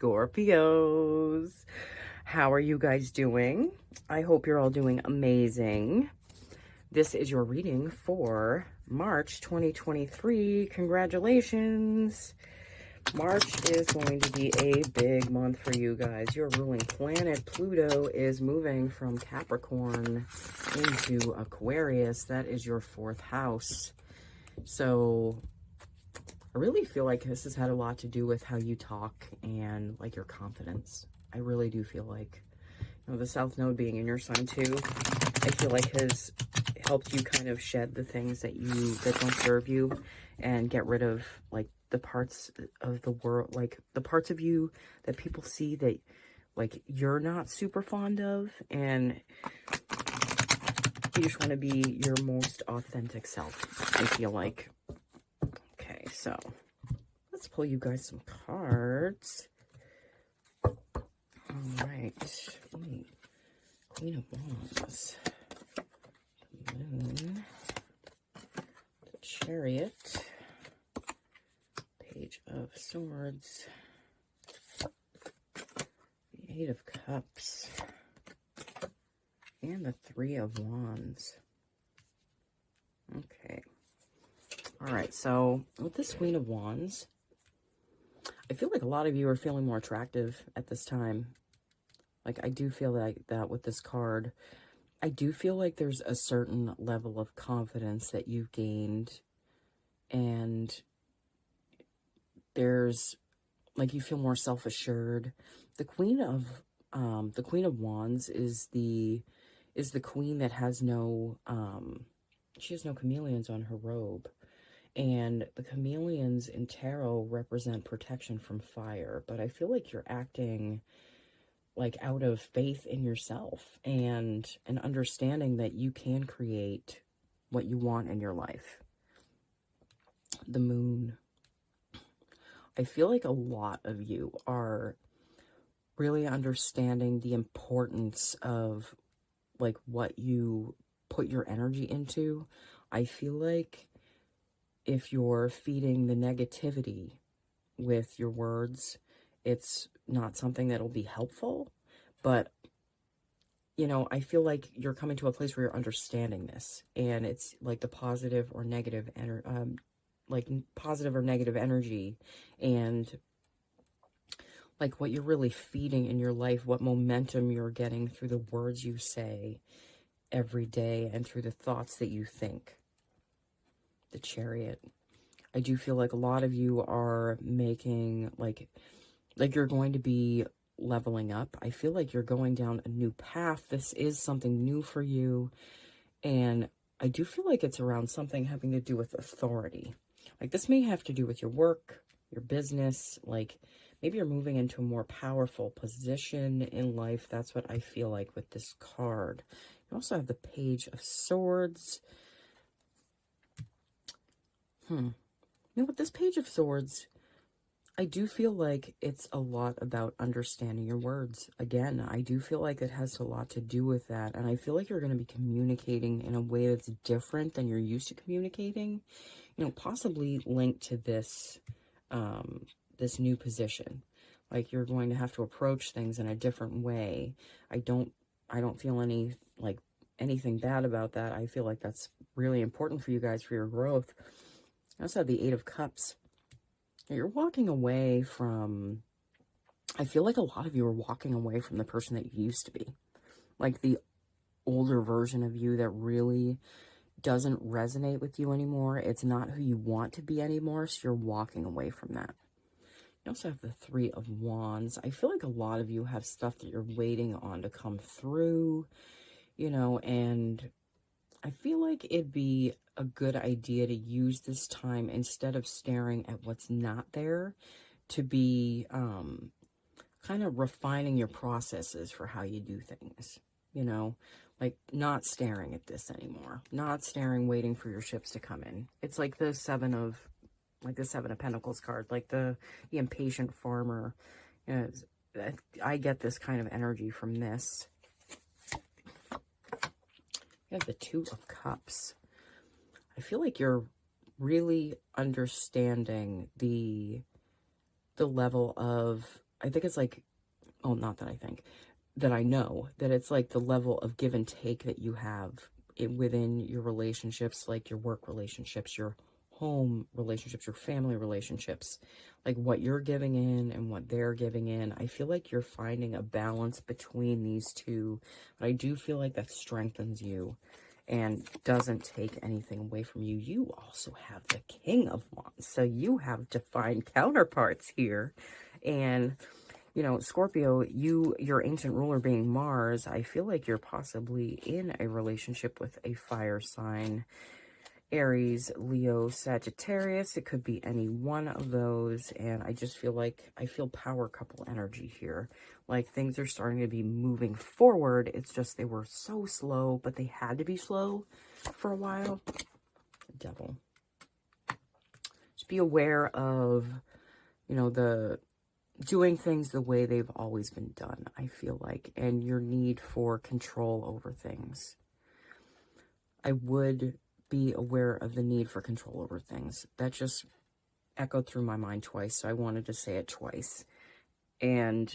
Scorpios. How are you guys doing? I hope you're all doing amazing. This is your reading for March 2023. Congratulations. March is going to be a big month for you guys. Your ruling planet, Pluto, is moving from Capricorn into Aquarius. That is your 4th house. So I really feel like this has had a lot to do with how you talk and like your confidence. I really do feel like, the South Node being in your sign too, I feel like has helped you kind of shed the things that don't serve you and get rid of like the parts of the world, like the parts of you that people see that like you're not super fond of, and you just want to be your most authentic self, I feel like. Okay, so let's pull you guys some cards. All right. Queen of Wands. The Moon. The Chariot. Page of Swords. The 8 of Cups. And the 3 of Wands. Okay. All right, so with this Queen of Wands, I feel like a lot of you are feeling more attractive at this time. Like, I do feel like that with this card. I do feel like there's a certain level of confidence that you've gained, and there's, like, you feel more self-assured. The Queen of Wands is the queen that has no, she has no chameleons on her robe. And the chameleons in tarot represent protection from fire. But I feel like you're acting like out of faith in yourself and an understanding that you can create what you want in your life. The Moon. I feel like a lot of you are really understanding the importance of like what you put your energy into. I feel like if you're feeding the negativity with your words, it's not something that'll be helpful. But, I feel like you're coming to a place where you're understanding this. And it's like the positive or negative energy. And like what you're really feeding in your life, what momentum you're getting through the words you say every day and through the thoughts that you think. The Chariot. I do feel like a lot of you are making like you're going to be leveling up. I feel like you're going down a new path. This is something new for you. And I do feel like it's around something having to do with authority. Like this may have to do with your work, your business, like maybe you're moving into a more powerful position in life. That's what I feel like with this card. You also have the Page of Swords. With this Page of Swords, I do feel like it's a lot about understanding your words. Again, I do feel like it has a lot to do with that. And I feel like you're going to be communicating in a way that's different than you're used to communicating. Possibly linked to this, this new position. Like you're going to have to approach things in a different way. I don't feel anything bad about that. I feel like that's really important for you guys, for your growth. I also have the 8 of Cups. You're walking away from, I feel like a lot of you are walking away from the person that you used to be. Like the older version of you that really doesn't resonate with you anymore. It's not who you want to be anymore, so you're walking away from that. You also have the 3 of Wands. I feel like a lot of you have stuff that you're waiting on to come through, and I feel like it'd be a good idea to use this time, instead of staring at what's not there, to be kind of refining your processes for how you do things, like not staring at this anymore, not staring, waiting for your ships to come in. It's like the 7 of Pentacles card, like the impatient farmer. I get this kind of energy from this. You have the 2 of Cups. I feel like you're really understanding the level of I think it's like, oh, not that I think, that I know that it's like the level of give and take that you have within your relationships, like your work relationships, your home relationships, your family relationships, like what you're giving in and what they're giving in. I feel like you're finding a balance between these two, but I do feel like that strengthens you and doesn't take anything away from you. You also have the King of Wands, so you have defined counterparts here. And you know, Scorpio, your ancient ruler being Mars, I feel like you're possibly in a relationship with a fire sign. Aries, Leo, Sagittarius. It could be any one of those. And I just feel like I feel power couple energy here. Like things are starting to be moving forward. It's just they were so slow, but they had to be slow for a while. Devil. Just be aware of, you know, the doing things the way they've always been done, I feel like, and your need for control over things. I would be aware of the need for control over things. That just echoed through my mind twice, so I wanted to say it twice. And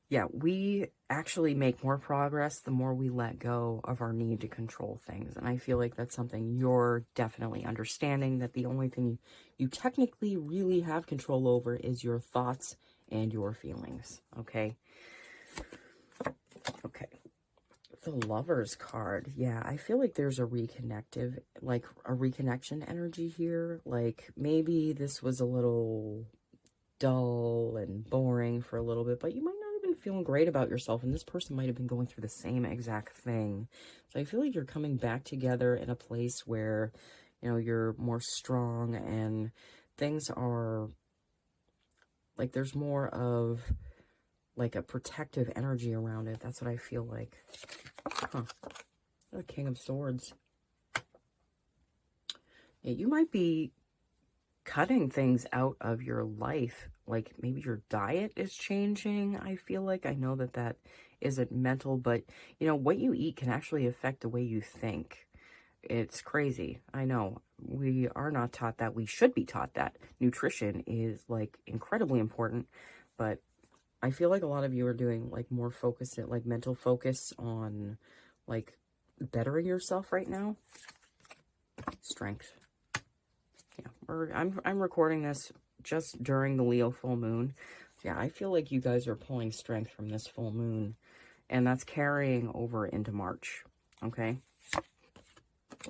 yeah, we actually make more progress the more we let go of our need to control things. And I feel like that's something you're definitely understanding, that the only thing you technically really have control over is your thoughts and your feelings. Okay. Okay. The Lover's card. Yeah, I feel like there's a reconnection energy here. Like maybe this was a little dull and boring for a little bit, but you might not have been feeling great about yourself, and this person might have been going through the same exact thing. So I feel like you're coming back together in a place where, you know, you're more strong and things are like there's more of like a protective energy around it. That's what I feel like. Huh. The King of Swords. Yeah, you might be cutting things out of your life. Like maybe your diet is changing. I feel like I know that that isn't mental, but you know, what you eat can actually affect the way you think. It's crazy. I know we are not taught that. We should be taught that nutrition is like incredibly important, but I feel like a lot of you are doing like more focused, like mental focus on like bettering yourself right now. Strength. Yeah, I'm recording this just during the Leo full moon. Yeah, I feel like you guys are pulling strength from this full moon, and that's carrying over into March. Okay.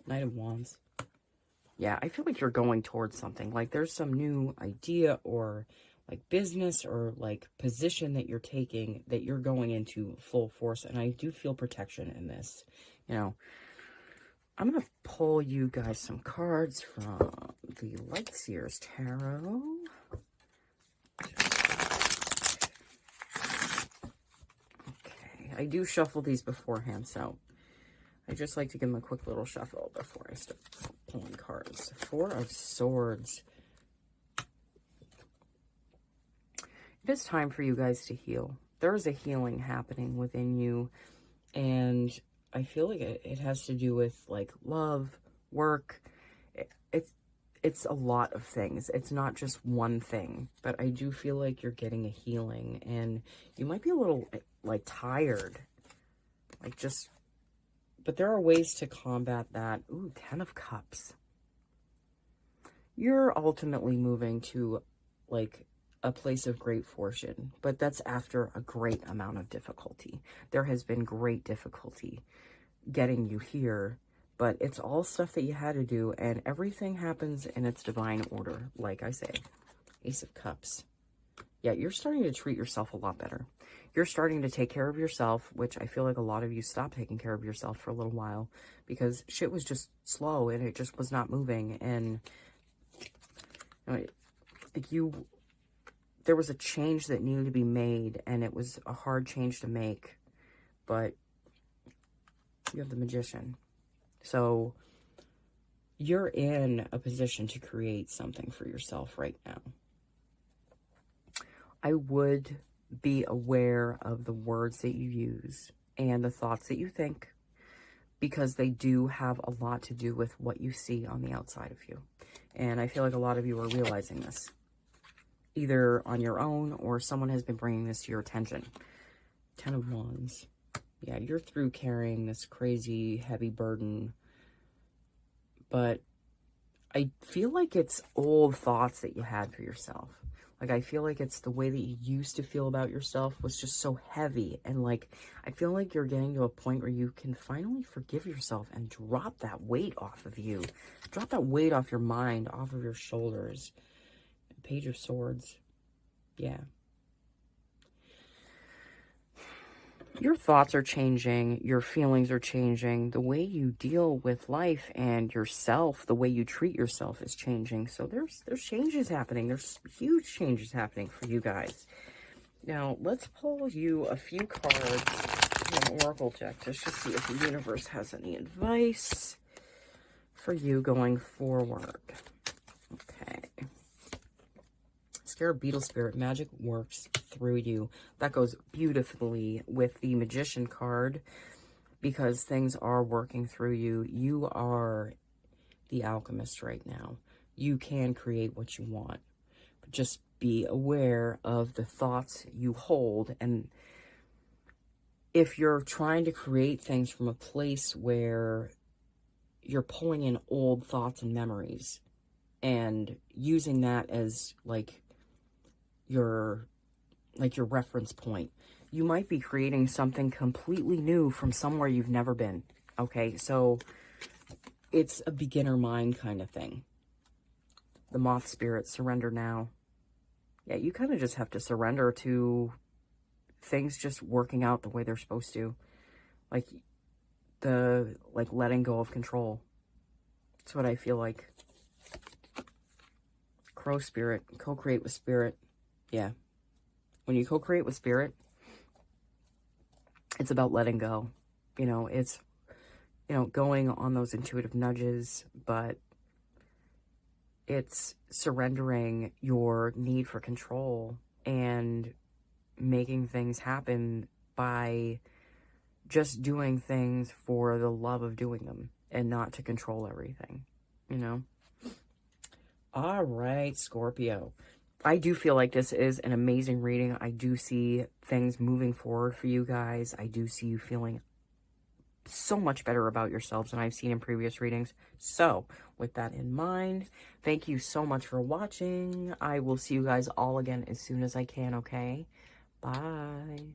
Knight of Wands. Yeah, I feel like you're going towards something. Like there's some new idea or like business or like position that you're taking that you're going into full force. And I do feel protection in this. You know, I'm going to pull you guys some cards from the Light Seers Tarot. Okay, I do shuffle these beforehand, so I just like to give them a quick little shuffle before I start pulling cards. Four of Swords. It is time for you guys to heal. There is a healing happening within you, and I feel like it has to do with like love, work. It's a lot of things. It's not just one thing, but I do feel like you're getting a healing, and you might be a little like tired, like just, but there are ways to combat that. Ooh, 10 of Cups. You're ultimately moving to like a place of great fortune, but that's after a great amount of difficulty. There has been great difficulty getting you here, but it's all stuff that you had to do, and everything happens in its divine order. Like I say, Ace of Cups. Yeah, you're starting to treat yourself a lot better. You're starting to take care of yourself, which I feel like a lot of you stopped taking care of yourself for a little while because shit was just slow and it just was not moving. And you know, like there was a change that needed to be made, and it was a hard change to make, but you have the Magician. So you're in a position to create something for yourself right now. I would be aware of the words that you use and the thoughts that you think, because they do have a lot to do with what you see on the outside of you. And I feel like a lot of you are realizing this. either on your own or someone has been bringing this to your attention. 10 of Wands. Yeah, you're through carrying this crazy heavy burden, but I feel like it's old thoughts that you had for yourself. Like, I feel like it's the way that you used to feel about yourself was just so heavy. And, like, I feel like you're getting to a point where you can finally forgive yourself and drop that weight off of you. Drop that weight off your mind, off of your shoulders. Page of Swords. Yeah. Your thoughts are changing, your feelings are changing, the way you deal with life and yourself, the way you treat yourself is changing. So there's changes happening. There's huge changes happening for you guys. Now, let's pull you a few cards from an oracle deck just to see if the universe has any advice for you going forward. Okay. Scarab Beetle Spirit, magic works through you. That goes beautifully with the Magician card because things are working through you. You are the alchemist right now. You can create what you want. But just be aware of the thoughts you hold. And if you're trying to create things from a place where you're pulling in old thoughts and memories and using that as like your reference point, you might be creating something completely new from somewhere you've never been. Okay, so it's a beginner mind kind of thing. The Moth Spirit, surrender now. Yeah, you kind of just have to surrender to things just working out the way they're supposed to. Like letting go of control. That's what I feel like. Crow Spirit, co-create with Spirit. Yeah. When you co-create with Spirit, it's about letting go. You know, it's, going on those intuitive nudges, but it's surrendering your need for control and making things happen by just doing things for the love of doing them and not to control everything, All right, Scorpio. I do feel like this is an amazing reading. I do see things moving forward for you guys. I do see you feeling so much better about yourselves than I've seen in previous readings. So, with that in mind, thank you so much for watching. I will see you guys all again as soon as I can, okay? Bye.